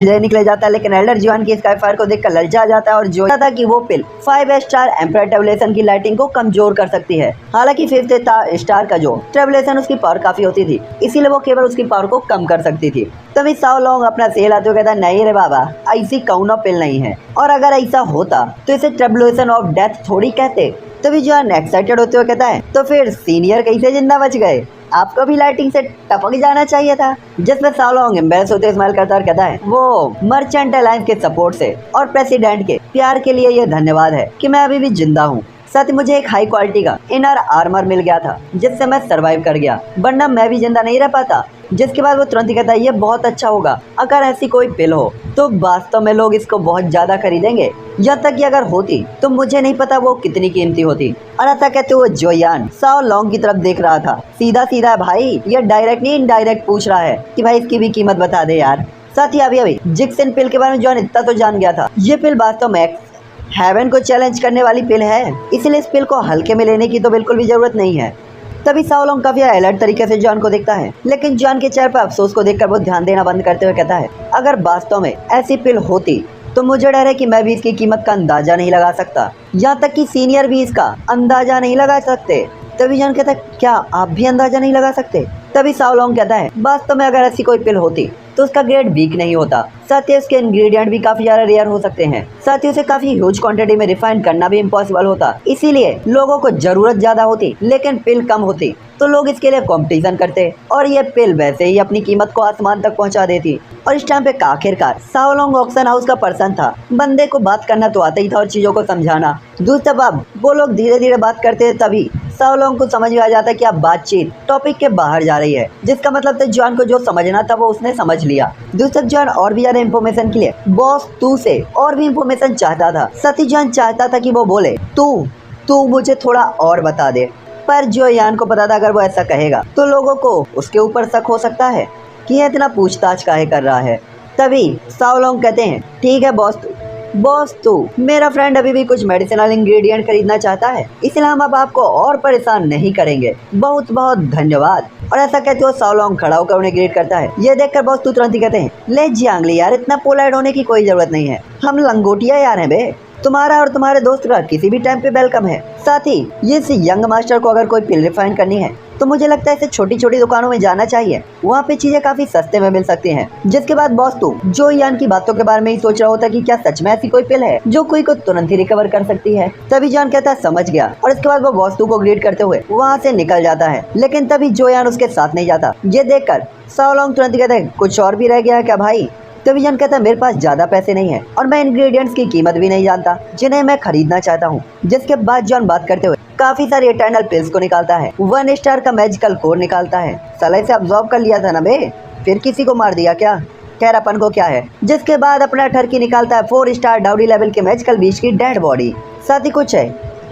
ले निकले जाता है, लेकिन एल्डर जुआन की स्काईफायर को देखकर ललचा जाता है और जो था कि वो पिल 5 स्टार एम्परर ट्रेवलेशन की लाइटिंग को कमजोर कर सकती है। हालांकि 5th स्टार का जो ट्रेवलेशन उसकी पावर काफी होती थी, इसीलिए वो केवल उसकी पावर को कम कर सकती थी। तभी साओ लोंग अपना सेल आते हुए कहता है, नहीं रे बाबा, ऐसी कौनो पिल नहीं है, और अगर ऐसा होता तो इसे ट्रेवलेशन ऑफ डेथ थोड़ी कहते। तभी जुआन एक्साइटेड होते हुए कहता है, तो फिर सीनियर कैसे जिंदा बच गए? आपको भी लाइटिंग से टपक जाना चाहिए था। जिसमें साओ लोंग एम्बेरस होते स्माइल करता और कहता है, वो मर्चेंट अलायंस के सपोर्ट से और प्रेसिडेंट के प्यार के लिए ये धन्यवाद है कि मैं अभी भी जिंदा हूँ। साथ ही मुझे एक हाई क्वालिटी का इनर आर्मर मिल गया था, जिससे मैं सरवाइव कर गया, वरना मैं भी जिंदा नहीं रह पाता। जिसके बाद वो तुरंत ही कहता है, ये बहुत अच्छा होगा अगर ऐसी कोई पिल हो, तो वास्तव में लोग इसको बहुत ज्यादा खरीदेंगे। यहाँ तक कि अगर होती तो मुझे नहीं पता वो कितनी कीमती होती। और ऐसा कहते हुए जोयान साओ लोंग की तरफ देख रहा था। सीधा सीधा भाई, ये डायरेक्ट नहीं इनडायरेक्ट पूछ रहा है कि भाई इसकी भी कीमत बता दे यार। साथ ही अभी जिक्सन पिल के बारे में जोयान इतना तो जान गया था, ये पिल वास्तव में हेवन को चैलेंज करने वाली पिल है, इसलिए इस पिल को हल्के में लेने की तो बिल्कुल भी जरूरत नहीं है। तभी साओ लोंग काफी अलर्ट तरीके से जॉन को देखता है, लेकिन जॉन के चेहरे पर अफसोस को देखकर वो ध्यान देना बंद करते हुए कहता है, अगर वास्तव में ऐसी पिल होती तो मुझे डर है कि मैं भी इसकी कीमत का अंदाजा नहीं लगा सकता, यहाँ तक कि सीनियर भी इसका अंदाजा नहीं लगा सकते। तभी जॉन कहता है, क्या आप भी अंदाजा नहीं लगा सकते? तभी साओ लोंग कहता है, वास्तव में अगर ऐसी कोई पिल होती तो उसका ग्रेड वीक नहीं होता, साथ ही उसके इंग्रेडिएंट भी काफी ज्यादा रेयर हो सकते हैं, साथ ही उसे काफी ह्यूज क्वांटिटी में रिफाइन करना भी इम्पॉसिबल होता। इसीलिए लोगों को जरूरत ज्यादा होती लेकिन पिल कम होती, तो लोग इसके लिए कंपटीशन करते और ये पिल वैसे ही अपनी कीमत को आसमान तक पहुंचा देती। और इस टाइम पे आखिरकार साओ लोंग ऑक्शन हाउस का पर्सन था, बंदे को बात करना तो आता ही था और चीजों को समझाना। दूसरी तरफ वो लोग धीरे धीरे बात करते तभी साओ लोंग को समझ में आ जाता है कि अब बातचीत टॉपिक के बाहर जा रही है, जिसका मतलब था जॉन को जो समझना था वो उसने समझ लिया। दूसरा जॉन और भी ज्यादा इन्फॉर्मेशन के लिए बॉस तू से और भी इन्फॉर्मेशन चाहता था। साथ ही जॉन चाहता था कि वो बोले, तू मुझे थोड़ा और बता दे, पर जोयान को पता था अगर वो ऐसा कहेगा तो लोगों को उसके ऊपर शक हो सकता है कि ये इतना पूछताछ काहे कर रहा है। तभी साओ लोंग कहते हैं, ठीक है बॉस तू मेरा फ्रेंड अभी भी कुछ मेडिसिनल इंग्रेडिएंट खरीदना चाहता है, इसलिए हम अब आपको और परेशान नहीं करेंगे, बहुत बहुत धन्यवाद। और ऐसा कहते हो साओ लोंग खड़ा होकर उन्हें ग्रीट करता है। ये देखकर बॉस तू तुरंत ही कहते हैं, ले जियांगली यार, इतना पोलाइट होने की कोई जरूरत नहीं है, हम लंगोटिया यार हैं बे, तुम्हारा और तुम्हारे दोस्त का किसी भी टाइम पे वेलकम है। साथ ही ये यंग मास्टर को अगर कोई पिल रिफाइन करनी है तो मुझे लगता है इसे छोटी छोटी दुकानों में जाना चाहिए, वहाँ पे चीजें काफी सस्ते में मिल सकती हैं। जिसके बाद बॉस तू जो यान की बातों के बारे में ही सोच रहा होता कि क्या सच में ऐसी कोई पिल है जो कोई को तुरंत ही रिकवर कर सकती है। तभी जॉन कहता है, समझ गया, और इसके बाद वो बॉस तू को ग्रीट करते हुए वहाँ से निकल जाता है। लेकिन तभी जो यान उसके साथ नहीं जाता। ये देखकर साओ लोंग तुरंत कहता है, कुछ और भी रह गया है क्या भाई? तभी जॉन कहता है, मेरे पास ज्यादा पैसे नहीं है और मैं इंग्रेडिएंट्स की कीमत भी नहीं जानता जिन्हें मैं खरीदना चाहता हूँ। जिसके बाद जॉन बात करते हुए काफी सारी इटर्नल पिल्स को निकालता है, 1 स्टार का मैजिकल कोर निकालता है। साला इसे अब्सॉर्ब कर लिया था ना बे, फिर किसी को मार दिया क्या? खैर अपन को क्या है। जिसके बाद अपना ठरकी निकालता है 4 स्टार डाउडी लेवल के मैजिकल बीच की डेड बॉडी। साथ ही कुछ है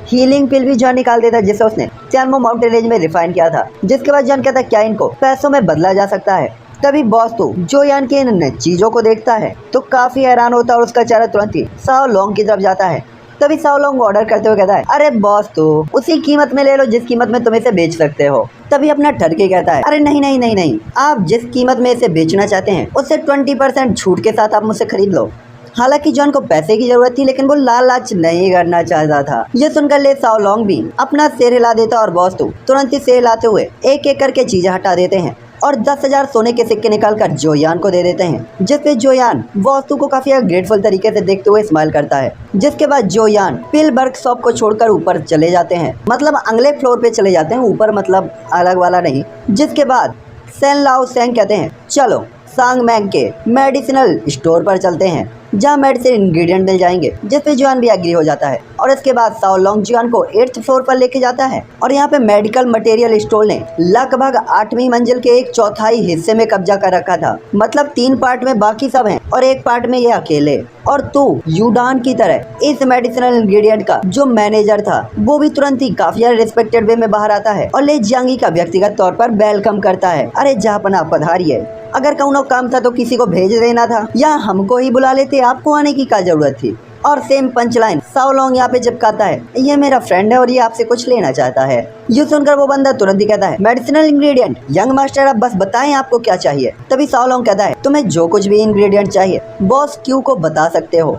हीलिंग पिल भी जॉन निकाल देता है, जिसे उसने चैनमो माउंटेन रेंज में रिफाइन किया था। जिसके बाद जॉन कहता है, क्या इनको पैसों में बदला जा सकता है? तभी बॉस तो जो यान के इन चीजों को देखता है तो काफी हैरान होता है और उसका चेहरा तुरंत ही साओ लोंग की तरफ जाता है। तभी साओ लोंग ऑर्डर करते हुए कहता है, अरे बॉस तो उसी कीमत में ले लो जिस कीमत में तुम इसे बेच सकते हो। तभी अपना ठरके कहता है, अरे नहीं, आप जिस कीमत में इसे बेचना चाहते हैं उससे 20% छूट के साथ आप मुझसे खरीद लो। हालांकि जॉन को पैसे की जरूरत थी, लेकिन वो लालच नहीं करना चाहता था। ये सुनकर ले साओ लोंग भी अपना सिर हिला देता और बॉस तो तुरंत ही सिर हिलाते हुए एक एक करके चीजें हटा देते हैं और 10,000 सोने के सिक्के निकालकर जोयान को दे देते हैं। जिसपे जोयान वस्तु को काफी ग्रेटफुल तरीके से देखते हुए स्माइल करता है। जिसके बाद जोयान पिल वर्कशॉप को छोड़कर ऊपर चले जाते हैं, मतलब अगले फ्लोर पे चले जाते हैं, ऊपर मतलब अलग वाला नहीं। जिसके बाद सेन लाओ सेंग कहते हैं, चलो सांग मैंग के मेडिसिनल स्टोर पर चलते हैं जहाँ मेडिसिन इंग्रेडिएंट मिल जाएंगे। जिसपे जुआन भी एग्री हो जाता है और इसके बाद साओ लोंग जुआन को 8th फ्लोर पर लेके जाता है और यहाँ पे मेडिकल मटेरियल स्टोर ने लगभग 8वीं मंजिल के 1/4 हिस्से में कब्जा कर रखा था। मतलब 3 पार्ट में बाकी सब हैं और 1 पार्ट में ये अकेले। और तू यूडान की तरह इस मेडिसिनल इंग्रेडिएंट का जो मैनेजर था वो भी तुरंत ही काफी रिस्पेक्टेड वे में बाहर आता है और ले जियांगी का व्यक्तिगत तौर पर वेलकम करता है। अरे जहाँपना पधारिए, अगर कौनो काम था तो किसी को भेज देना था या हमको ही बुला लेते, आपको आने की क्या जरूरत थी? और सेम पंच लाइन साओलोंग यहाँ पे चिपकाता है, ये मेरा फ्रेंड है और ये आपसे कुछ लेना चाहता है। ये सुनकर वो बंदा तुरंत ही कहता है मेडिसिनल इंग्रेडिएंट। यंग मास्टर आप बस बताएं आपको क्या चाहिए। तभी साओलोंग कहता है तुम्हें जो कुछ भी इंग्रेडिएंट चाहिए बॉस क्यू को बता सकते हो।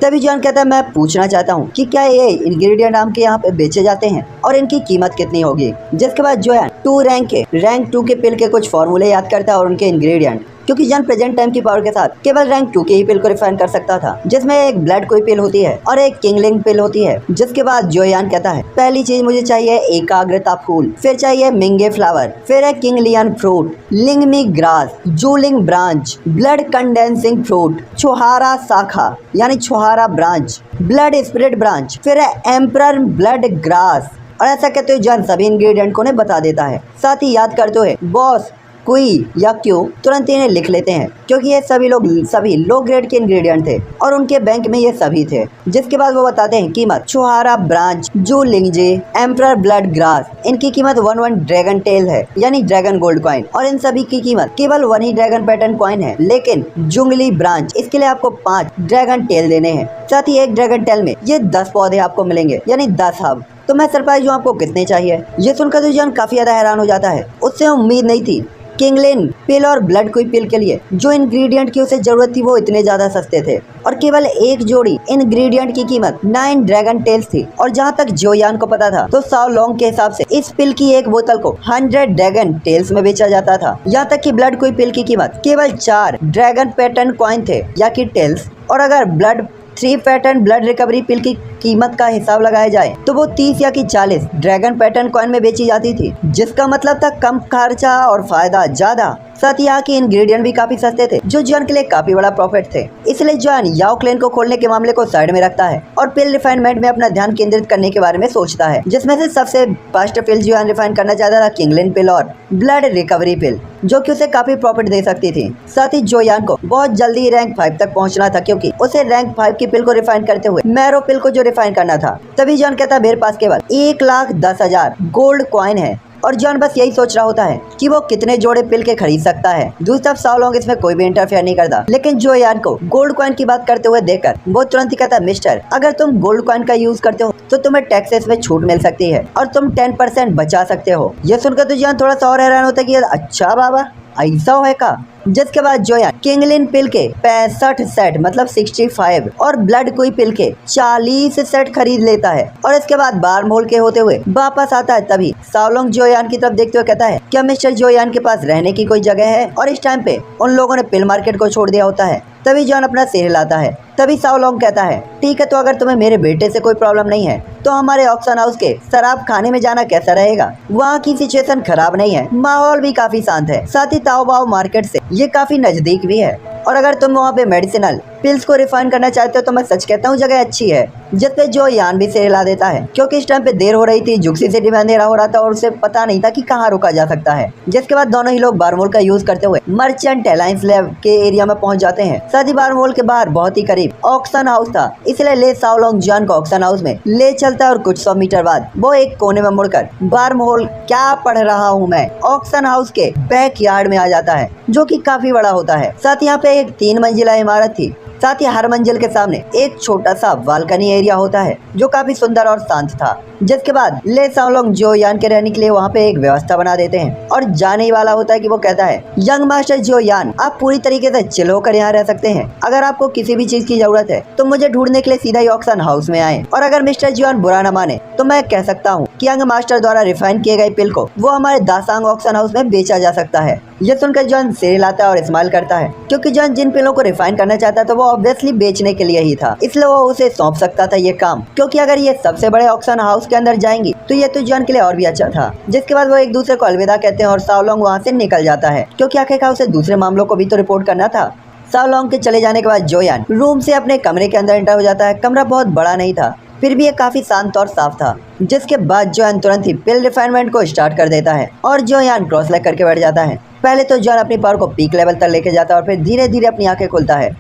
तभी जॉन कहता है मैं पूछना चाहता हूँ कि क्या ये इंग्रेडिएंट आपके यहाँ पे बेचे जाते हैं और इनकी कीमत कितनी होगी। जिसके बाद जोयान 2 रैंक 2 के पिल के कुछ फॉर्मूले याद करता है और उनके इंग्रेडिएंट, क्योंकि जॉन प्रेजेंट टाइम की पावर के साथ केवल रैंक 2 के ही पिल को रिफाइन कर सकता था, जिसमें एक ब्लड कोई पिल होती है और एक किंगलिंग पिल होती है। जिसके बाद जोयान कहता है पहली चीज मुझे चाहिए एकाग्रता फूल, फिर चाहिए मिंगे फ्लावर, फिर है किंगलियन फ्रूट, लिंगमी ग्रास, जूलिंग ब्रांच, ब्लड कंडेंसिंग फ्रूट, छुहारा शाखा यानी छुहारा ब्रांच, ब्लड स्पिरिट ब्रांच, फिर है एम्परर ब्लड ग्रास। और ऐसा कहते हुए जॉन सभी इंग्रेडिएंट को बता देता है। साथ ही याद करते हुए बॉस कोई या क्यों तुरंत इन्हें लिख लेते हैं, क्योंकि ये सभी लो ग्रेड के इंग्रेडिएंट थे और उनके बैंक में ये सभी थे। जिसके बाद वो बताते हैं कीमत छुहारा ब्रांच, जू लिंगजे, एम्परर ब्लड ग्रास, इनकी कीमत 1 ड्रैगन टेल है यानी ड्रैगन गोल्ड कॉइन, और इन सभी की कीमत केवल 1 ही ड्रैगन पैटर्न कॉइन है। लेकिन जुंगली ब्रांच इसके लिए आपको 5 ड्रैगन टेल देने हैं। साथ ही एक ड्रैगन टेल में ये 10 पौधे आपको मिलेंगे यानी 10 हब। तो मैं सरप्राइज हूँ आपको कितने चाहिए। ये सुनकर तो जॉन काफी ज्यादा हैरान हो जाता है, उससे उम्मीद नहीं थी किंगलिन पिल और ब्लड कोई पिल के लिए जो इंग्रेडिएंट की उसे जरूरत थी वो इतने ज्यादा सस्ते थे, और केवल एक जोड़ी इंग्रेडिएंट की कीमत 9 ड्रैगन टेल्स थी। और जहां तक जोयान को पता था तो साओलोंग के हिसाब से इस पिल की एक बोतल को 100 ड्रैगन टेल्स में बेचा जाता था। यहाँ तक कि ब्लड कोई पिल की कीमत केवल 4 ड्रैगन पैटर्न कॉइन थे या कि टेल्स, और अगर ब्लड 3 पैटर्न ब्लड रिकवरी पिल की कीमत का हिसाब लगाया जाए तो वो 30 या कि 40 ड्रैगन पैटर्न कॉइन में बेची जाती थी, जिसका मतलब था कम खर्चा और फायदा ज्यादा। साथ ही यहाँ के इंग्रेडिएंट भी काफी सस्ते थे, जो जॉन के लिए काफी बड़ा प्रॉफिट थे। इसलिए जॉन याओ क्लैन को खोलने के मामले को साइड में रखता है और पिल रिफाइनमेंट में अपना ध्यान केंद्रित करने के बारे में सोचता है। जिसमें से सबसे फर्स्ट पिल जॉन रिफाइन करना चाहता था किंगलिन पिल और ब्लड रिकवरी पिल, जो कि उसे काफी प्रॉफिट दे सकती थी। साथ ही जोयान को बहुत जल्दी रैंक 5 तक पहुंचना था, क्योंकि उसे रैंक 5 की पिल को रिफाइन करते हुए मैरो पिल को जो रिफाइन करना था। तभी जॉन कहता है मेरे पास केवल 1,10,000 गोल्ड कॉइन है, और जॉन बस यही सोच रहा होता है कि वो कितने जोड़े पिल के खरीद सकता है। दूसरी तरफ साओलोंग इसमें कोई भी इंटरफेयर नहीं करता, लेकिन जोयान को गोल्ड कॉइन की बात करते हुए देखकर वो तुरंत ही कहता है मिस्टर, अगर तुम गोल्ड कॉइन का यूज करते हो तो तुम्हें टैक्सेस में छूट मिल सकती है और तुम 10% बचा सकते हो। ये सुनकर तो जॉन थोड़ा सा और हैरान होता है कि अच्छा बाबा ऐसा है का। जिसके बाद जोयान किंगलिन पिल के 65 सेट मतलब 65 और ब्लड कोई पिल के 40 सेट खरीद लेता है, और इसके बाद बार मोल के होते हुए वापस आता है। तभी साओलोंग जोयान की तरफ देखते हुए कहता है क्या मिस्टर जोयान के पास रहने की कोई जगह है, और इस टाइम पे उन लोगों ने पिल मार्केट को छोड़ दिया होता है। तभी जॉन अपना सिर हिलाता है। तभी साओलोंग कहता है ठीक है, तो अगर तुम्हें मेरे बेटे से कोई प्रॉब्लम नहीं है तो हमारे ऑक्शन हाउस के शराब खाने में जाना कैसा रहेगा। वहाँ की सिचुएशन खराब नहीं है, माहौल भी काफी शांत है, साथ ही ताओबाओ मार्केट से ये काफी नजदीक भी है, और अगर तुम वहाँ पे मेडिसिनल पिल्स को रिफाइन करना चाहते हो तो मैं सच कहता हूँ जगह अच्छी है। जिसपे जोयान भी सिर हिला देता है, क्योंकि इस टाइम पे देर हो रही थी, जुक्सी सिटी में अंधेरा हो रहा था और उसे पता नहीं था कि कहाँ रुका जा सकता है। जिसके बाद दोनों ही लोग बारमोल का यूज करते हुए मर्चेंट अलायंस लैब के एरिया में पहुंच जाते हैं। साथ ही बारमोल के बाहर बहुत ही करीब ऑक्शन हाउस था, इसलिए ले साओलोंग जॉन को ऑक्शन हाउस में ले चलता है, और कुछ 100 मीटर बाद वो एक कोने में मुड़कर बारमोल क्या पढ़ रहा हूँ मैं ऑक्शन हाउस के बैक यार्ड में आ जाता है, जो कि काफी बड़ा होता है। साथ ही यहाँ पे एक 3 मंजिला इमारत थी। साथ ही हर मंजिल के सामने एक छोटा सा बालकनी एरिया होता है, जो काफी सुंदर और शांत था। जिसके बाद ले साओलोंग जोयान के रहने के लिए वहाँ पे एक व्यवस्था बना देते हैं, और जाने ही वाला होता है कि वो कहता है यंग मास्टर जोयान आप पूरी तरीके से चिल होकर यहाँ रह सकते हैं। अगर आपको किसी भी चीज की जरूरत है तो मुझे ढूंढने के लिए सीधा ही ऑक्शन हाउस में आए, और अगर मिस्टर जोयान बुरा न माने तो मैं कह सकता हूँ कि यंग मास्टर द्वारा रिफाइन किए गए पिल को वो हमारे दासांग ऑक्शन हाउस में बेचा जा सकता है। ये सुनकर जॉन सिर हिलाता है और स्माइल करता है, क्योंकि जॉन जिन पिलों को रिफाइन करना चाहता था वो ऑब्वियसली बेचने के लिए ही था, इसलिए वो उसे सौंप सकता था ये काम, क्योंकि अगर ये सबसे बड़े ऑक्शन हाउस के अंदर जाएंगी तो ये तो जॉन के लिए और भी अच्छा था। जिसके बाद वो एक दूसरे को अलविदा कहते हैं और साओलोंग वहाँ से निकल जाता है, क्योंकि आखिरकार उसे दूसरे मामलों को भी तो रिपोर्ट करना था। साओलोंग के चले जाने के बाद जोयान रूम से अपने कमरे के अंदर एंटर हो जाता है। कमरा बहुत बड़ा नहीं था, फिर भी ये काफी शांत और साफ था। जिसके बाद जोयान तुरंत ही पिल रिफाइनमेंट को स्टार्ट कर देता है, और जोयान क्रॉस लेग करके बैठ जाता है। पहले तो जॉन अपनी पावर को पीक लेवल तक लेके जाता है, और फिर धीरे धीरे अपनी आंखें खुलता है।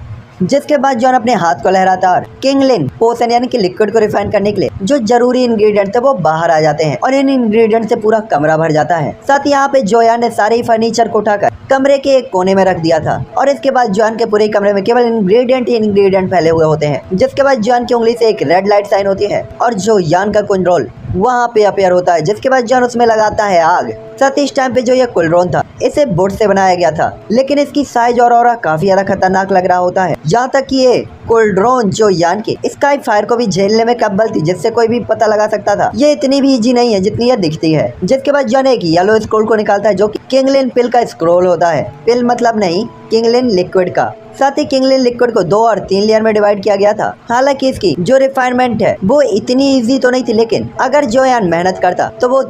जिसके बाद जॉन अपने हाथ को लहराता और किंगलिन पोशन यानी कि लिक्विड को रिफाइन करने के लिए जो जरूरी इंग्रेडिएंट थे वो बाहर आ जाते हैं, और इन इंग्रेडिएंट से पूरा कमरा भर जाता है। साथ ही यहाँ पे जोयान ने सारे ही फर्नीचर को उठाकर कमरे के एक कोने में रख दिया था और इसके बाद जॉन के पूरे कमरे में केवल इंग्रेडिएंट ही इंग्रेडिएंट फैले हुए होते हैं। जिसके बाद जॉन की उंगली से एक रेड लाइट साइन होती है और जो यान का कंट्रोल वहाँ पे अपेयर होता है। जिसके बाद जॉन उसमें लगाता है आग। साथ ही इस टाइम पे जो ये कुलड्रोन था इसे वुड से बनाया गया था, लेकिन इसकी साइज और ऑरा काफी ज्यादा खतरनाक लग रहा होता है। यहाँ तक कि ये कुलड्रोन जो यान की स्काई फायर को भी झेलने में काबिल थी, जिससे कोई भी पता लगा सकता था। ये इतनी भी इजी नहीं है जितनी ये दिखती है। जिसके बाद जॉन एक येलो स्क्रोल को निकालता है जो कि किंगलिन पिल का स्क्रोल होता है। पिल मतलब नहीं, किंगलिन लिक्विड का। साथ ही किंगलिन लिक्विड को 2 और 3 लेयर में डिवाइड किया गया था। हालांकि इसकी जो रिफाइनमेंट है वो इतनी इजी तो नहीं थी, लेकिन अगर जो यान मेहनत करता तो वो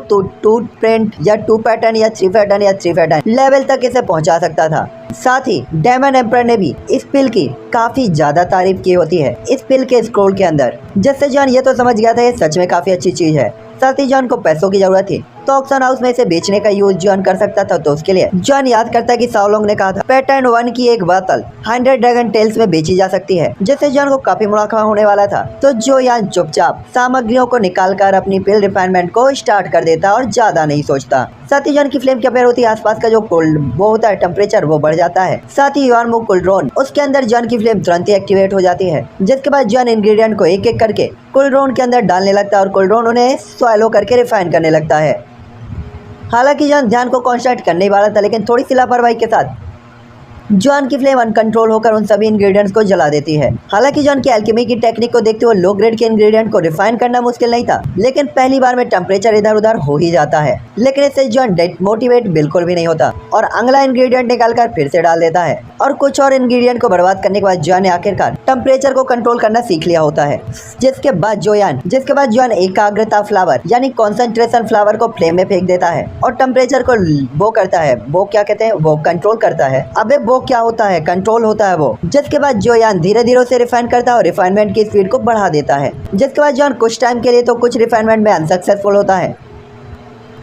2 प्रिंट या 2 पैटर्न या 3 पैटर्न या 3 पैटर्न लेवल तक इसे पहुंचा सकता था। साथ ही डेमन एम्पर ने भी इस पिल की काफी ज्यादा तारीफ की होती है इस पिल के स्क्रोल के अंदर, जिससे जॉन ये तो समझ गया था ये सच में काफी अच्छी चीज है। साथ ही जॉन को पैसों की जरूरत थी तो ऑक्शन हाउस में इसे बेचने का यूज जॉन कर सकता था। तो उसके लिए जॉन याद करता है कि साओलोंग ने कहा था पैटर्न 1 की एक बोतल 100 ड्रैगन टेल्स में बेची जा सकती है, जिससे जॉन को काफी मुनाफा होने वाला था। तो जो यान चुपचाप सामग्रियों को निकालकर अपनी पिल रिफाइनमेंट को स्टार्ट कर देता और ज्यादा नहीं सोचता। साथ ही जॉन की फ्लेम की अपेयर होती है, आसपास का जो कोल्ड वो होता है टेम्परेचर वो बढ़ जाता है। साथ ही यार्मो कुलड्रोन उसके अंदर जॉन की फ्लेम तुरंत ही एक्टिवेट हो जाती है। जिसके बाद जॉन इंग्रेडिएंट को एक एक करके कुलड्रोन के अंदर डालने लगता है और कुलड्रोन उन्हें स्वैलो करके रिफाइन करने लगता है। हालांकि जॉन ध्यान को कॉन्सेंट्रेट करने वाला था, लेकिन थोड़ी सी लापरवाही के साथ जॉन की फ्लेम अनकंट्रोल होकर उन सभी इंग्रेडिएंट्स को जला देती है। हालांकि जॉन की एल्केमी की टेक्निक को देखते हुए लो ग्रेड के इंग्रेडिएंट को रिफाइन करना मुश्किल नहीं था, लेकिन पहली बार में टेम्परेचर इधर उधर हो ही जाता है। लेकिन इससे जॉन डिमोटिवेट बिल्कुल भी नहीं होता और अगला इंग्रेडिएंट निकालकर फिर से डाल देता है। और कुछ और इंग्रेडिएंट को बर्बाद करने के बाद जॉन ने आखिरकार टेम्परेचर को कंट्रोल करना सीख लिया होता है। जिसके बाद जॉन एकाग्रता फ्लावर यानी कॉन्सेंट्रेशन फ्लावर को फ्लेम में फेंक देता है और टेम्परेचर को वो करता है, वो क्या कहते हैं, वो कंट्रोल करता है। अबे वो क्या होता है, कंट्रोल होता है वो। जिसके बाद जो यान धीरे धीरे उसे रिफाइन करता है और रिफाइनमेंट की स्पीड को बढ़ा देता है। जिसके बाद जॉन कुछ टाइम के लिए तो कुछ रिफाइनमेंट में अनसक्सेसफुल होता है,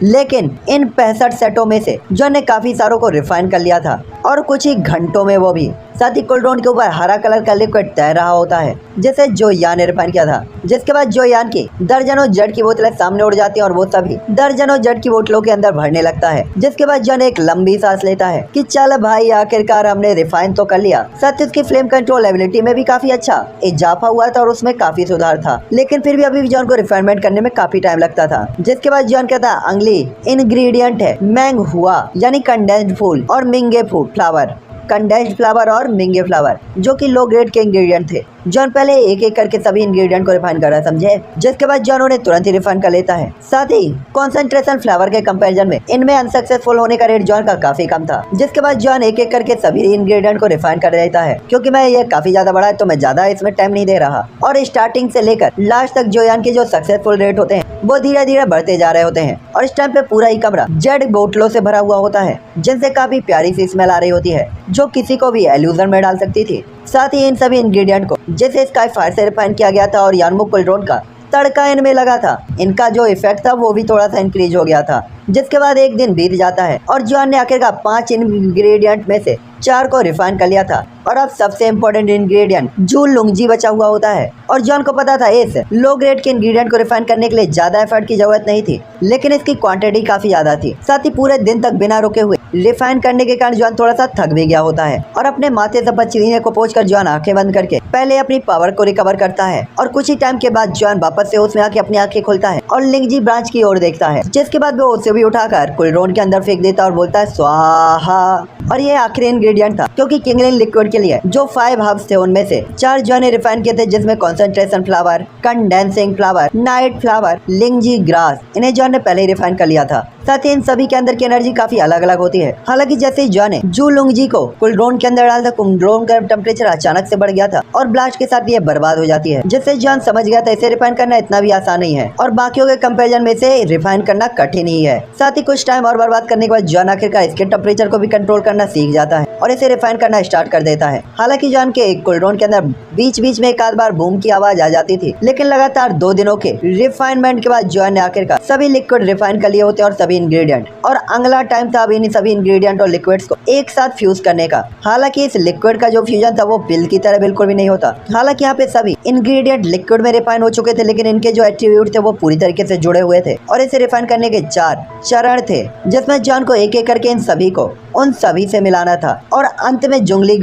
लेकिन इन 65 सेटों में से जॉन ने काफी सारों को रिफाइन कर लिया था और कुछ ही घंटों में वो भी। साथ ही कुलड्रोन के ऊपर हरा कलर का लिक्विड तैर रहा होता है जिसे जो यान ने रिफाइन किया था। जिसके बाद जो यान की दर्जनों जड़ की बोतलें सामने उड़ जाती हैं और वो सभी दर्जनों जड़ की बोतलों के अंदर भरने लगता है। जिसके बाद जॉन एक लंबी सांस लेता है कि चल भाई आखिरकार हमने रिफाइन तो कर लिया। साथ ही उसकी फ्लेम कंट्रोल एबिलिटी में भी काफी अच्छा इजाफा हुआ था और उसमें काफी सुधार था, लेकिन फिर भी अभी जॉन को रिफाइनमेंट करने में काफी टाइम लगता था। जिसके बाद जॉन कहता है अगली इंग्रेडिएंट है मैंग हुआ यानी कंडेंस्ड फूल और मिंगे फ्लावर, कंडेंस्ड फ्लावर और मिंगे फ्लावर जो कि लो ग्रेड के इंग्रेडिएंट थे। जॉन पहले एक एक करके सभी इंग्रेडिएंट को रिफाइन कर रहा है, समझे। जिसके बाद जॉन उन्हें तुरंत ही रिफाइन कर लेता है। साथ ही कॉन्सेंट्रेशन फ्लावर के कंपैरिजन में इनमें अनसक्सेसफुल होने का रेट जॉन का काफी कम था। जिसके बाद जॉन एक एक करके सभी इंग्रेडिएंट को रिफाइन कर देता है। क्योंकि मैं ये काफी ज्यादा बड़ा है तो मैं ज्यादा इसमें टाइम नहीं दे रहा। और स्टार्टिंग से लेकर लास्ट तक जो यान के जो सक्सेसफुल रेट होते हैं वो धीरे धीरे बढ़ते जा रहे होते हैं। और इस टाइम पे पूरा ही कमरा जड़ बोतलों से भरा हुआ होता है जिनसे काफी प्यारी सी स्मेल आ रही होती है जो किसी को भी एल्यूजन में डाल सकती थी। साथ ही इन सभी इंग्रेडिएंट को जैसे स्काई फायर से रिफाइन किया गया था और यार्मो कुलड्रोन का तड़का इनमें लगा था, इनका जो इफेक्ट था वो भी थोड़ा सा इंक्रीज हो गया था। जिसके बाद एक दिन बीत जाता है और जॉन ने आखिरकार 5 इंग्रेडिएंट में से 4 को रिफाइन कर लिया था और अब सबसे इम्पोर्टेंट इंग्रेडिएंट जूल लुंगजी बचा हुआ होता है। और जॉन को पता था इस लो ग्रेड के इंग्रेडिएंट को रिफाइन करने के लिए ज्यादा एफर्ट की जरूरत नहीं थी, लेकिन इसकी क्वांटिटी काफी ज्यादा थी। साथ ही पूरे दिन तक बिना रुके हुए रिफाइन करने के कारण जॉन थोड़ा सा थक भी गया होता है और अपने माथे से पसीने को पोंछकर जॉन आंखें बंद करके पहले अपनी पावर को रिकवर करता है। और कुछ ही टाइम के बाद जॉन वापस से होश में आके अपनी आंखें खोलता है और लिंगजी ब्रांच की ओर देखता है। जिसके बाद वो उसे भी उठाकर कुलड्रोन के अंदर फेंक देता और बोलता है स्वाहा। और ये आखिरी इंग्रेडिएंट था क्योंकि किंगलिन लिक्विड के लिए जो 5 हर्ब्स थे उनमें से 4 जॉन ने रिफाइन किए थे, जिसमें concentration flower, condensing flower, night flower, लिंगजी ग्रास, इन्हें जॉन ने पहले ही रिफाइन कर लिया था। साथ ही इन सभी के अंदर की एनर्जी काफी अलग अलग होती है। हालांकि जैसे ही जॉन ने जू लुंगजी को कुलड्रोन के अंदर डाला था, कुलड्रोन का टेम्परेचर अचानक से बढ़ गया था और ब्लास्ट के साथ ये बर्बाद हो जाती है। जिससे जॉन समझ गया था इसे रिफाइन करना इतना भी आसान नहीं है और बाकियों के कंपेरिजन में इसे रिफाइन करना कठिन ही है। साथ ही कुछ टाइम और बर्बाद करने के बाद जॉन आखिरकार इसके टेम्परेचर को भी कंट्रोल करना सीख जाता है और इसे रिफाइन करना स्टार्ट कर देता है। हालांकि जॉन के कुलड्रोन के अंदर बीच बीच में एक आध बार बूम की आवाज आ जाती थी, लेकिन लगातार 2 दिनों के रिफाइनमेंट के बाद जॉन ने आखिरकार सभी लिक्विड रिफाइन कर लिए होते और सभी इंग्रेडिएंट, और अगला टाइम था अब इन सभी इंग्रेडिएंट और लिक्विड्स को एक साथ फ्यूज करने का। हालांकि इस लिक्विड का जो फ्यूजन था वो पिल की तरह बिल्कुल भी नहीं होता। हालांकि यहाँ पे सभी इंग्रेडिएंट लिक्विड में रिफाइन हो चुके थे, लेकिन इनके जो एट्रीब्यूट थे वो पूरी तरीके से जुड़े हुए थे और इसे रिफाइन करने के 4 चरण थे, जिसमें जॉन को एक एक करके इन सभी को उन सभी से मिलाना था और अंत में जुंगली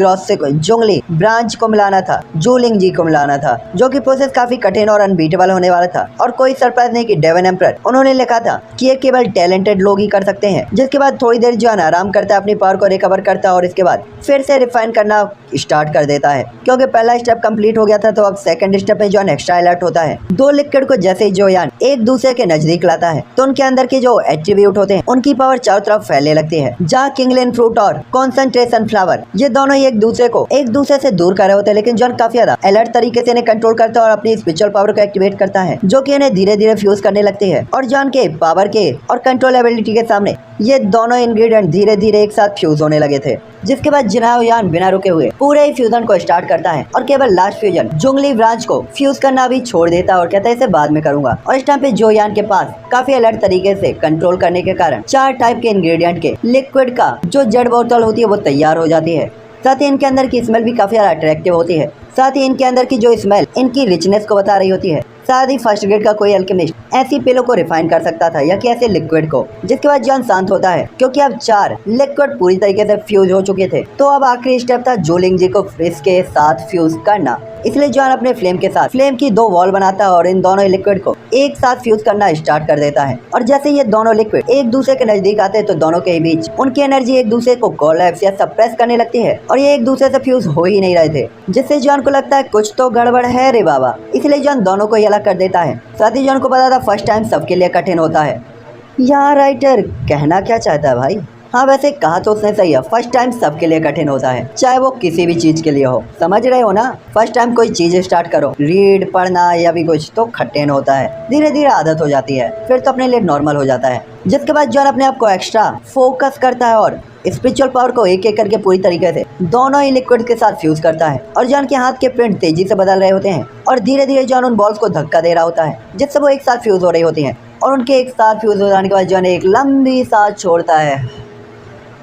ब्रांच को मिलाना था, जूलिंग जी को मिलाना था, जो कि प्रोसेस काफी कठिन और अनबीटेबल होने वाला था। और कोई सरप्राइज नहीं कि डेवन एम्परर उन्होंने लिखा था कि ये केवल टैलेंटेड लोग ही कर सकते हैं। जिसके बाद थोड़ी देर जॉन आराम करता है, अपनी पावर को रिकवर करता है और इसके बाद फिर से रिफाइन करना स्टार्ट कर देता है। क्योंकि पहला स्टेप कंप्लीट हो गया था तो अब सेकंड स्टेप में जॉन एक्स्ट्रा अलर्ट होता है। दो लिक्विड को जैसे ही जोयान एक दूसरे के नजदीक लाता है तो उनके अंदर के जो एट्रीब्यूट होते हैं उनकी पावर चारों तरफ फैलने लगती है। जहाँ किंगलिन फ्रूट और कॉन्सेंट्रेशन फ्लावर ये दोनों ही एक दूसरे से दूर कर रहे होते हैं, लेकिन जॉन काफी ज्यादा अलर्ट तरीके से इन्हें कंट्रोल करता है और अपनी स्पिरिचुअल पावर को एक्टिवेट करता है, जो कि इन्हें धीरे धीरे फ्यूज करने लगती है। और जॉन के पावर के और कंट्रोल एबिलिटी के सामने ये दोनों इंग्रेडिएंट धीरे धीरे एक साथ फ्यूज होने लगे थे। जिसके बाद जिनाओयान बिना रुके हुए पूरे ही फ्यूजन को स्टार्ट करता है और केवल लास्ट फ्यूजन जुंगली ब्रांच को फ्यूज करना भी छोड़ देता है और कहता है इसे बाद में करूंगा। और इस टाइम पे जोयान के पास काफी अलर्ट तरीके से कंट्रोल करने के कारण 4 टाइप के इंग्रेडिएंट के लिक्विड का जो जड़ बोतल होती है वो तैयार हो जाती है। साथ ही इनके अंदर की स्मेल भी काफी ज्यादा अट्रैक्टिव होती है। साथ ही इनके अंदर की जो स्मेल इनकी रिचनेस को बता रही होती है। साथ ही फर्स्ट ग्रेड का कोई अल्केमिस्ट ऐसी पिलो को रिफाइन कर सकता था या कि ऐसे लिक्विड को। जिसके बाद जॉन शांत होता है क्योंकि अब 4 लिक्विड पूरी तरीके से फ्यूज हो चुके थे। तो अब आखिरी स्टेप था जूलिंग जी को इसके साथ फ्यूज करना। इसलिए जॉन अपने फ्लेम के साथ फ्लेम की 2 वॉल बनाता है और इन दोनों लिक्विड को एक साथ फ्यूज करना स्टार्ट कर देता है। और जैसे ये दोनों लिक्विड एक दूसरे के नजदीक आते हैं तो दोनों के बीच उनकी एनर्जी एक दूसरे को कोलैप्स या सप्रेस करने लगती है और ये एक दूसरे से फ्यूज हो ही नहीं रहे थे। जिससे जॉन को लगता है कुछ तो गड़बड़ है रे बाबा। इसलिए जॉन दोनों को ही अलग कर देता है। साथ ही जॉन को पता था फर्स्ट टाइम सबके लिए कठिन होता है। यहाँ राइटर कहना क्या चाहता है भाई? हाँ वैसे कहा तो उसने सही है, फर्स्ट टाइम सबके लिए कठिन होता है, चाहे वो किसी भी चीज के लिए हो। समझ रहे हो ना? फर्स्ट टाइम कोई चीज स्टार्ट करो, रीड पढ़ना या भी कुछ, तो कठिन होता है। धीरे धीरे आदत हो जाती है, फिर तो अपने लिए नॉर्मल हो जाता है। जिसके बाद जॉन अपने आप को एक्स्ट्रा फोकस करता है और स्पिरिचुअल पावर को एक एक करके पूरी तरीके से दोनों ही लिक्विड के साथ फ्यूज करता है। और जॉन के हाथ के प्रिंट तेजी से बदल रहे होते हैं और धीरे धीरे जॉन उन बॉल्स को धक्का दे रहा होता है जिससे वो एक साथ फ्यूज हो रही होती हैं। और उनके एक साथ फ्यूज हो जाने के बाद जॉन एक लंबी सांस छोड़ता है।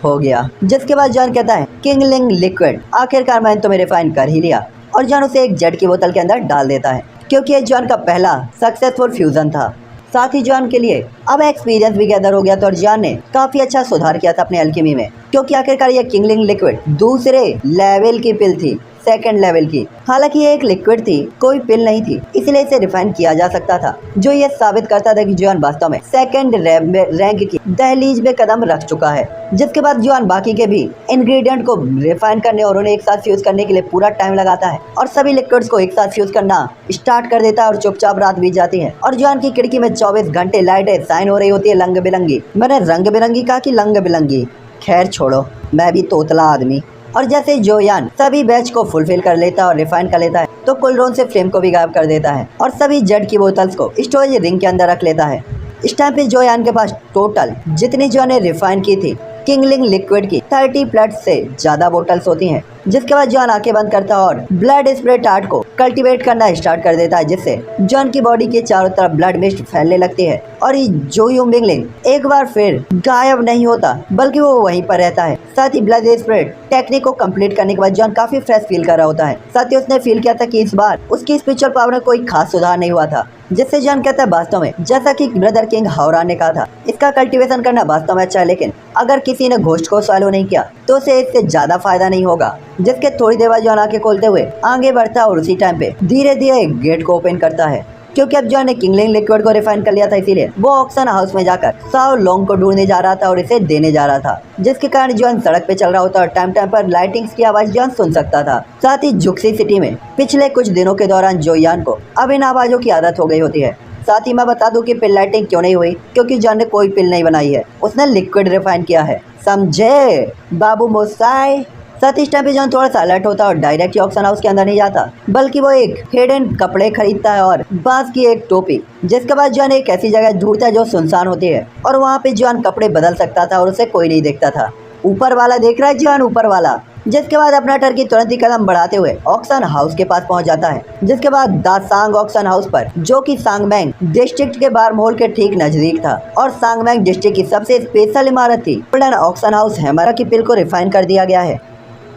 हो गया। जिसके बाद जॉन कहता है किंगलिंग लिक्विड आखिरकार मैंने तुम्हें रिफाइन कर ही लिया। और जॉन उसे एक जेट की बोतल के अंदर डाल देता है क्योंकि ये जॉन का पहला सक्सेसफुल फ्यूजन था। साथ ही जॉन के लिए अब एक्सपीरियंस भी गैदर हो गया था और जॉन ने काफी अच्छा सुधार किया था अपने अल्केमी में, क्योंकि आखिरकार ये किंगलिंग लिक्विड दूसरे लेवल की पिल थी, सेकंड लेवल की। हालांकि ये एक लिक्विड थी, कोई पिल नहीं थी, इसलिए इसे रिफाइन किया जा सकता था, जो ये साबित करता था कि जॉन वास्तव में सेकंड रैंक की दहलीज में कदम रख चुका है। जिसके बाद जॉन बाकी के भी इंग्रेडिएंट को रिफाइन करने और उन्हें एक साथ फ्यूज करने के लिए पूरा टाइम लगाता है और सभी लिक्विड्स को एक साथ फ्यूज करना स्टार्ट कर देता है और चुपचाप रात बीत जाती है। और जॉन की खिड़की में 24 घंटे लाइटें साइन हो रही होती है रंग बिरंगी। मैंने रंग बिरंगी कहा कि लंग बिरंगी? खैर छोड़ो, मैं भी तोतला आदमी। और जैसे जोयान सभी बैच को फुलफिल कर लेता है और रिफाइन कर लेता है तो कुलरोन से फ्लेम को भी गायब कर देता है और सभी जेड की बोतल्स को स्टोरेज रिंग के अंदर रख लेता है। इस टाइम पे जोयान के पास टोटल जितनी जो ने रिफाइन की थी किंगलिंग लिक्विड की 30 प्लस से ज्यादा बोतल्स होती हैं। जिसके बाद जॉन आंखें बंद करता है और ब्लड स्प्रेड आर्ट को कल्टीवेट करना स्टार्ट कर देता है, जिससे जॉन की बॉडी के चारों तरफ ब्लड मिस्ट फैलने लगती है और जो युमिंगलिंग एक बार फिर गायब नहीं होता बल्कि वो वहीं पर रहता है। साथ ही ब्लड स्प्रेड टेक्निक को कंप्लीट करने के बाद जॉन काफी फ्रेश फील कर रहा होता है। साथ ही उसने फील किया था कि इस बार उसकी स्पिरिचुअल पावर में कोई खास सुधार नहीं हुआ था, जिससे जॉन कहता है वास्तव में जैसा कि ब्रदर किंग हावरान ने कहा था, इसका कल्टीवेशन करना वास्तव में अच्छा है, लेकिन अगर किसी ने घोस्ट को फॉलो नहीं किया तो उसे इससे ज्यादा फायदा नहीं होगा। जिसके थोड़ी देर बाद जॉन आंखें खोलते हुए आगे बढ़ता है और उसी टाइम पे धीरे धीरे गेट को ओपन करता है, क्योंकि अब जॉन ने किंगलिंग लिक्विड को रिफाइन कर लिया था, इसीलिए वो ऑक्शन हाउस में जाकर साओ लोंग को ढूंढने जा रहा था और इसे देने जा रहा था। जिसके कारण जॉन सड़क पे चल रहा होता और टाइम टाइम पर लाइटिंग्स की आवाज जॉन सुन सकता था। साथ ही जुक्सी सिटी में पिछले कुछ दिनों के दौरान जोयान को अब इन आवाजों की आदत हो गई होती है। साथ ही मैं बता दूं कि पिल लाइटिंग क्यों नहीं हुई, क्योंकि जॉन ने कोई पिल नहीं बनाई है, उसने लिक्विड रिफाइन किया है। समझे बाबू मोसाई? साथ ही टाइम पे जॉन थोड़ा सा अलर्ट होता है और डायरेक्ट ऑक्शन हाउस के अंदर नहीं जाता, बल्कि वो एक हिडन कपड़े खरीदता है और बांस की एक टोपी। जिसके बाद जॉन एक ऐसी जगह ढूंढता है जो सुनसान होती है और वहाँ पे जॉन कपड़े बदल सकता था और उसे कोई नहीं देखता था। ऊपर वाला देख रहा है जॉन, ऊपर वाला। जिसके बाद अपना टर्की तुरंत ही कदम बढ़ाते हुए ऑक्शन हाउस के पास पहुंच जाता है। जिसके बाद द सांग ऑक्शन हाउस पर, जो कि सांगमेंग डिस्ट्रिक्ट के बार मोल के ठीक नजदीक था और सांगमेंग डिस्ट्रिक्ट की सबसे स्पेशल इमारत थी। गोल्डन ऑक्शन हाउस हैमरा की पिल को रिफाइन कर दिया गया है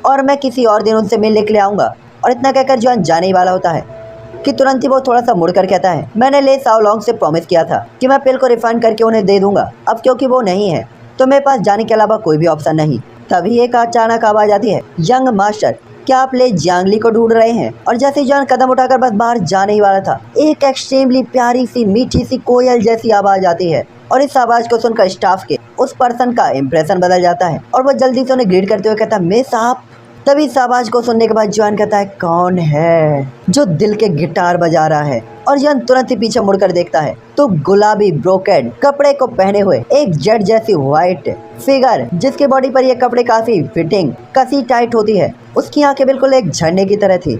और मैं किसी और दिन उनसे मिलने के लिए आऊंगा। और इतना कहकर जॉन जाने ही वाला होता है कि तुरंत ही वो थोड़ा सा मुड़कर कहता है, मैंने ले साओ लॉन्ग से प्रॉमिस किया था कि मैं पिल को रिफाइन करके उन्हें दे दूंगा। अब क्योंकि वो नहीं है तो मेरे पास जाने के अलावा कोई भी ऑप्शन नहीं। तभी एक अचानक आवाज आती है, यंग मास्टर क्या आप ले जियांगली को ढूंढ रहे हैं? और जैसे जॉन कदम उठाकर बस बाहर जाने ही वाला था, एक एक्सट्रीमली प्यारी सी मीठी सी कोयल जैसी आवाज आती है और इस आवाज को सुनकर स्टाफ के उस पर्सन का इंप्रेशन बदल जाता है और वो जल्दी से उन्हें ग्रीट करते हुए कहता है, मिस आप। तभी इस आवाज को सुनने के बाद जॉन कहता है, कौन है जो दिल के गिटार बजा रहा है? और जॉन तुरंत ही पीछे मुड़कर देखता है तो गुलाबी ब्रोकेड कपड़े को पहने हुए एक जेट जैसी व्हाइट फिगर, जिसके बॉडी पर ये कपड़े काफी फिटिंग कसी टाइट होती है, उसकी आंखें बिल्कुल एक झरने की तरह थी।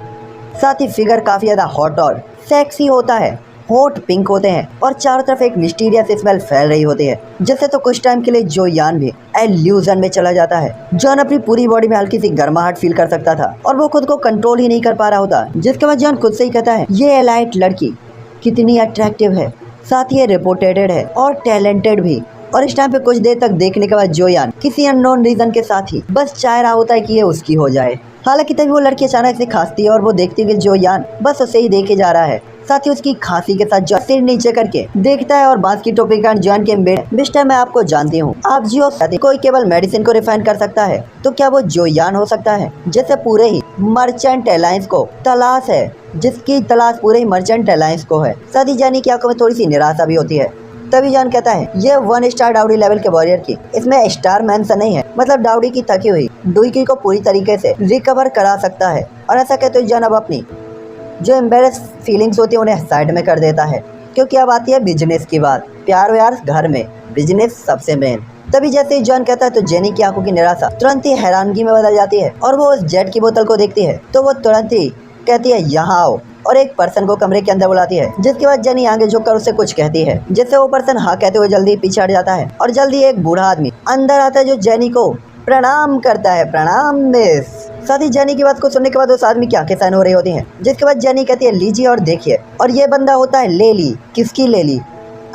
साथ ही फिगर काफी ज्यादा हॉट और सेक्सी होता है, होठ पिंक होते हैं और चारों तरफ एक मिस्टीरियस स्मेल फैल रही होती है, जिससे तो कुछ टाइम के लिए जो यान भी एल्यूजन में चला जाता है। जॉन अपनी पूरी बॉडी में हल्की सी गर्माहट फील कर सकता था और वो खुद को कंट्रोल ही नहीं कर पा रहा होता, जिसके बाद जॉन खुद से ही कहता है, ये एलाइट लड़की कितनी अट्रैक्टिव है, साथ ही रेपुटेटेड है और टैलेंटेड भी। और इस टाइम पे कुछ देर तक देखने के बाद जोयान किसी अननोन रीजन के साथ ही बस चाह रहा होता है कि ये उसकी हो जाए। हालांकि तभी वो लड़की अचानक से खांसती है और वो देखती है कि जोयान बस उसे ही देखे जा रहा है। साथ ही उसकी खांसी के साथ जो सिर नीचे करके देखता है और बांस की टोपी का जॉन के मिस्टर मैं आपको जानती हूँ, आप जियो कोई केवल मेडिसिन को रिफाइन कर सकता है, तो क्या वो जोयान हो सकता है जैसे पूरे ही मर्चेंट अलायंस को तलाश है, जिसकी तलाश पूरे ही मर्चेंट अलायंस को है। साथ ही जानी की आंखों में थोड़ी सी निराशा भी होती है। तभी जॉन कहता है, ये 1 स्टार डाउडी लेवल के वॉरियर की, इसमें स्टार मेंशन नहीं है, मतलब डाउडी की थकी हुई डुईकी को पूरी तरीके से रिकवर करा सकता है। और ऐसा कहते हुए जॉन अब अपनी जो एम्बेरस फीलिंग्स होती है उन्हें साइड में कर देता है, क्योंकि अब आती है बिजनेस की बात। प्यार व्यार घर में, बिजनेस सबसे मेन। तभी जैसे ही जॉन कहता है तो जेनी की आंखों की निराशा तुरंत ही हैरानगी में बदल जाती है और वो उस जेट की बोतल को देखती है तो वो तुरंत ही कहती है, यहाँ आओ, और एक पर्सन को कमरे के अंदर बुलाती है, जिसके बाद जेनी आगे झुककर उससे कुछ कहती है, जिससे वो पर्सन हाँ कहते हुए जल्दी पीछे हट जाता है और जल्दी एक बूढ़ा आदमी अंदर आता है जो जेनी को प्रणाम करता है, प्रणाम मिस। साथ ही जेनी की बात को सुनने के बाद उस आदमी की आंखें साइन हो रही होती हैं, जिसके बाद जेनी कहती है, लीजिए और देखिए। और ये बंदा होता है लेली। किसकी लेली?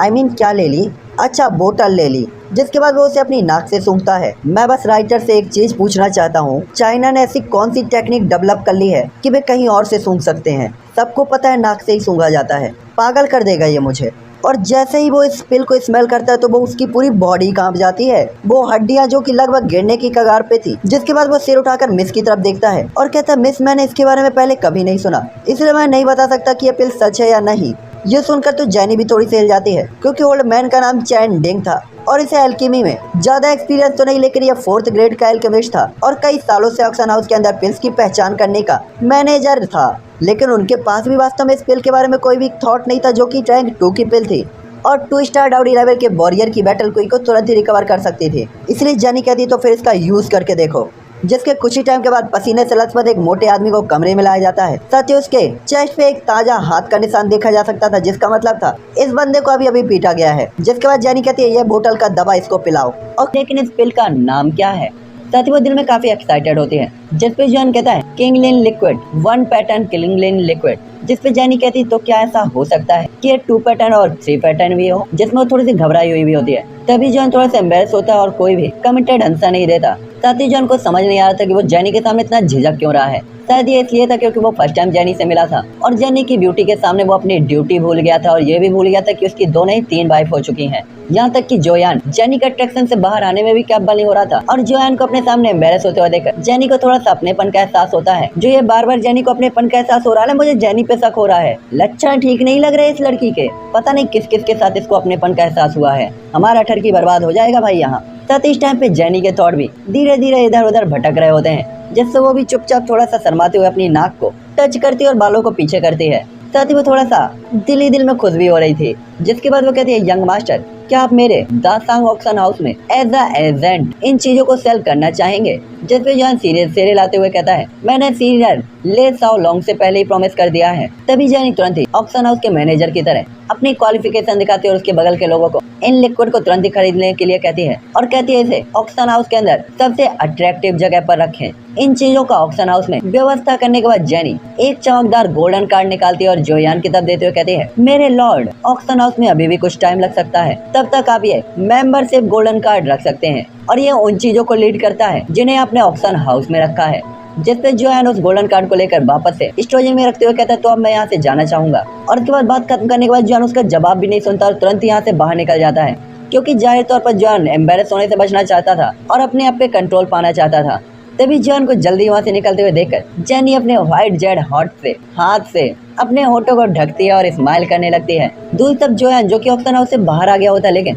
I mean, क्या लेली? अच्छा, बोतल लेली। जिसके बाद वो उसे अपनी नाक से सूंघता है। मैं बस राइटर से एक चीज पूछना चाहता हूँ, चाइना ने ऐसी कौन सी टेक्निक डेवलप कर ली है कि वे कहीं और से सूंघ सकते हैं? सबको पता है नाक से ही सूंघा जाता है, पागल कर देगा ये मुझे। और जैसे ही वो इस पिल को स्मेल करता है तो वो उसकी पूरी बॉडी कांप जाती है, वो हड्डियां जो कि लगभग गिरने की कगार पे थी। जिसके बाद वो सिर उठाकर मिस की तरफ देखता है और कहता है, मिस मैंने इसके बारे में पहले कभी नहीं सुना, इसलिए मैं नहीं बता सकता कि ये पिल सच है या नहीं। ये सुनकर तो जेनी भी थोड़ी सी हिल जाती है, क्योंकि ओल्ड मैन का नाम चैन डिंग था और इसे एल्केमी में ज्यादा एक्सपीरियंस तो नहीं, लेकिन ये 4th ग्रेड का एल्केमिस्ट था और कई सालों से ऑक्शन हाउस के अंदर पिल्स की पहचान करने का मैनेजर था। लेकिन उनके पास भी वास्तव में इस पिल के बारे में कोई भी थॉट नहीं था, जो कि रैंक 2 की पिल थी और 2 स्टार डाउडी लेवल के वॉरियर की बैटल क्वीन को तुरंत ही रिकवर कर सकती थी। इसलिए जेनी कहती तो फिर इसका यूज करके देखो। जिसके कुछ ही टाइम के बाद पसीने से लथपथ एक मोटे आदमी को कमरे में लाया जाता है। साथ ही उसके चेस्ट पे एक ताजा हाथ का निशान देखा जा सकता था, जिसका मतलब था इस बंदे को अभी अभी पीटा गया है। जिसके बाद जेनी कहती है, ये बोतल का दवा इसको पिलाओ। और लेकिन इस पिल का नाम क्या है? साथ ही वो दिल में काफी एक्साइटेड होती है। जिस पे जॉन कहता है, Kinglin liquid 1 pattern Kinglin liquid. जिस पे जेनी कहती तो क्या ऐसा हो सकता है कि ये 2 पैटर्न और 3 पैटर्न भी हो, जिसमें वो थोड़ी सी घबराई हुई भी होती है। तभी जॉन थोड़ा सा एम्बेरस होता है और कोई भी कमिटेड आंसर नहीं देता। साथ ही जॉन को समझ नहीं आ रहा था कि वो जेनी के सामने इतना झिझक क्यों रहा है। शायद ये इसलिए था क्योंकि वो फर्स्ट टाइम जेनी से मिला था और जेनी की ब्यूटी के सामने वो अपनी ड्यूटी भूल गया था और ये भी भूल गया था कि उसकी 2 नहीं 3 वाइफ हो चुकी हैं। यहाँ तक कि जोयान जेनी के अट्रैक्शन से बाहर आने में भी क्या बली हो रहा था और जोयान को अपने सामने एम्बेरस होते हुए देखकर जेनी को थोड़ा सा अपनेपन का एहसास होता है। जो ये बार बार जेनी को अपनेपन का एहसास हो रहा है, मुझे जेनी पे शक हो रहा है। लक्षण ठीक नहीं लग रहे इस लड़की के, पता नहीं किस किस के साथ इसको अपनेपन का एहसास हुआ है। हमारा ठरकी बर्बाद हो जाएगा भाई यहाँ। साथ इस टाइम पे जेनी के थॉट भी धीरे धीरे इधर उधर भटक रहे होते हैं, जिससे वो भी चुपचाप थोड़ा सा शर्माते हुए अपनी नाक को टच करती है और बालों को पीछे करती है। साथ ही वो थोड़ा सा दिल ही दिल में खुश भी हो रही थी। जिसके बाद वो कहती है, यंग मास्टर क्या आप मेरे दासांग ऑक्शन हाउस में एज अ एजेंट इन चीजों को सेल करना चाहेंगे? जिसपे जॉन सीरियस सेरे लाते हुए कहता है, मैंने सीरियल ले साओ लॉन्ग से पहले ही प्रॉमिस कर दिया है। तभी जेनी तुरंत ही ऑक्शन हाउस के मैनेजर की तरह अपनी क्वालिफिकेशन दिखाती है और उसके बगल के लोगों को इन लिक्विड को तुरंत ही खरीदने के लिए कहती है और कहती है इसे ऑक्शन हाउस के अंदर सबसे अट्रैक्टिव जगह पर रखें। इन चीजों का ऑक्शन हाउस में व्यवस्था करने के बाद जेनी एक चमकदार गोल्डन कार्ड निकालती है और जोयान की तरफ देते हुए कहती है, मेरे लॉर्ड ऑक्शन हाउस में अभी भी कुछ टाइम लग सकता है, तब तक आप ये मेंबरशिप गोल्डन कार्ड रख सकते हैं। और ये उन चीजों को लीड करता है जिन्हें आपने ऑक्शन हाउस में रखा है। जिसपे जोयान उस गोल्डन कार्ड को लेकर वापस से स्टोरेज में रखते हुए कहता है, तो अब मैं यहाँ से जाना चाहूंगा। और उसके बाद बात खत्म करने के बाद जोयान उसका जवाब भी नहीं सुनता और तुरंत यहाँ से बाहर निकल जाता है। क्योंकि जाहिर तौर पर जॉन एम्बेरस होने से बचना चाहता था और अपने आप पे कंट्रोल पाना चाहता था। तभी जॉन को जल्दी वहाँ से निकलते हुए देखकर जेनी अपने व्हाइट जेड हाथ से अपने होठों को ढकती है और स्माइल करने लगती है। दूसरी तरफ जोयान जो कि ऑप्शन हाउस से बाहर आ गया होता है, लेकिन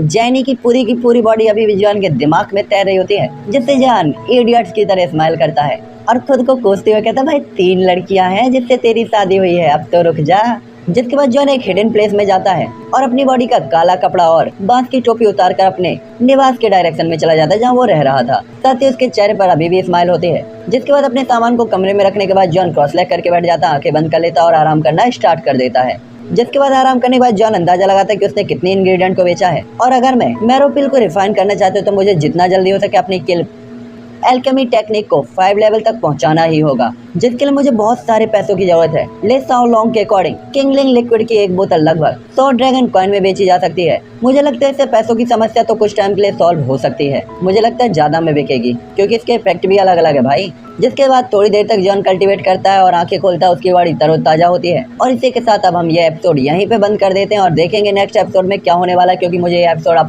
जेनी की पूरी बॉडी अभी भी जॉन के दिमाग में तैर रही होती है, जिससे जॉन इडियट्स की तरह स्माइल करता है और खुद को कोसते हुए कहता है, भाई 3 लड़कियां हैं जिससे तेरी शादी हुई है, अब तो रुक जा। जिसके बाद जॉन एक हिडन प्लेस में जाता है और अपनी बॉडी का काला कपड़ा और बांस की टोपी उतार कर अपने निवास के डायरेक्शन में चला जाता है जहाँ वो रह रहा था। साथ ही उसके चेहरे पर अभी भी स्माइल होती है। जिसके बाद अपने सामान को कमरे में रखने के बाद जॉन क्रॉस लेग करके बैठ जाता, आंखें बंद कर लेता और आराम करना स्टार्ट कर देता है। जिसके बाद आराम करने के बाद जॉन अंदाजा लगाता है कि उसने कितनी इंग्रेडिएंट को बेचा है और अगर मैं मैरोपिल को रिफाइन करना चाहते हो तो मुझे जितना जल्दी हो सके अपनी एल्केमी टेक्निक को 5 लेवल तक पहुंचाना ही होगा, जिसके लिए मुझे बहुत सारे पैसों की जरूरत है। ले साओ लॉन्ग के अकॉर्डिंग किंगलिंग लिक्विड की एक बोतल लगभग 100 ड्रैगन कॉइन में बेची जा सकती है। मुझे लगता है इससे पैसों की समस्या तो कुछ टाइम के लिए सॉल्व हो सकती है। मुझे लगता है ज्यादा में बिकेगी क्योंकि इसके इफेक्ट भी अलग अलग है भाई। जिसके बाद थोड़ी देर तक जॉन कल्टीवेट करता है और आंखें खोलता है, उसकी बॉडी तरोताजा होती है। और इसी के साथ अब हम ये एपिसोड यहीं पे बंद कर देते हैं और देखेंगे नेक्स्ट एपिसोड में क्या होने वाला है, क्योंकि मुझे ये एपिसोड